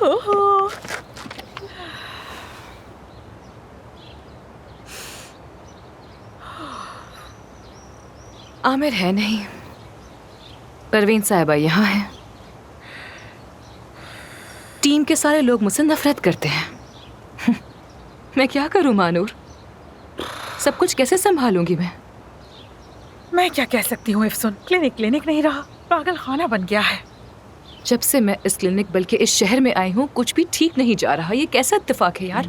ओहो, आमिर है नहीं, परवीन साहिबा यहाँ है। टीम के सारे लोग मुझसे नफरत करते हैं। मैं क्या करूं मानूर, सब कुछ कैसे संभालूंगी मैं क्या कह सकती हूँ इफ्सुन, क्लिनिक नहीं रहा, पागल खाना बन गया है। जब से मैं इस क्लिनिक बल्कि इस शहर में आई हूँ कुछ भी ठीक नहीं जा रहा। ये कैसा इत्तेफाक है यार?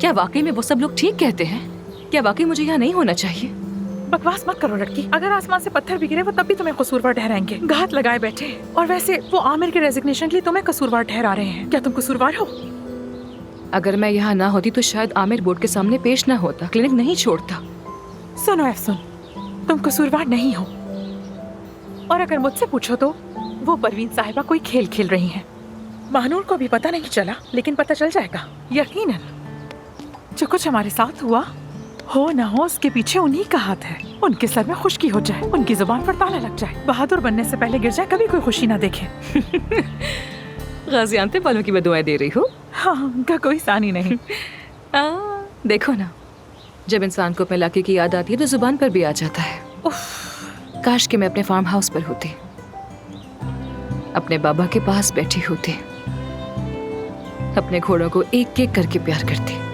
क्या वाकई में वो सब लोग ठीक कहते हैं? क्या वाकई मुझे यहाँ नहीं होना चाहिए? बकवास मत करो लड़की, अगर आसमान से पत्थर भी गिरे वो तब भी तुम्हें कसूरवार ठहराएंगे, घात लगाए बैठे। और वैसे वो आमिर के रेजिग्नेशन के लिए तुम्हें कसूरवार ठहरा रहे हैं। क्या तुम कसूरवार हो? अगर मैं यहाँ ना होती तो शायद आमिर बोर्ड के सामने पेश ना होता, क्लिनिक नहीं छोड़ता। सुनो एफसुन, तुम कसूरवार नहीं हो। और अगर मुझसे पूछो तो वो परवीन साहिबा कोई खेल खेल रही हैं। महानूर को भी पता नहीं चला, लेकिन पता चल जाएगा यकीनन। जो कुछ हमारे साथ हुआ हो ना हो, उसके पीछे उन्हीं का हाथ है। उनके सर में खुश्की हो जाए, उनकी जुबान पर ताला लग जाए, बहादुर बनने से पहले गिर जाए, कभी कोई खुशी ना देखे। गाजियान्तेब वालों की बदुआएं दे रही हो? हाँ, उनका कोई सानी नहीं। देखो ना, जब इंसान को अपने इलाके की याद आती है तो जुबान पर भी आ जाता है। काश कि मैं अपने फार्म हाउस पर होती, अपने बाबा के पास बैठी होती, अपने घोड़ों को एक एक करके प्यार करती।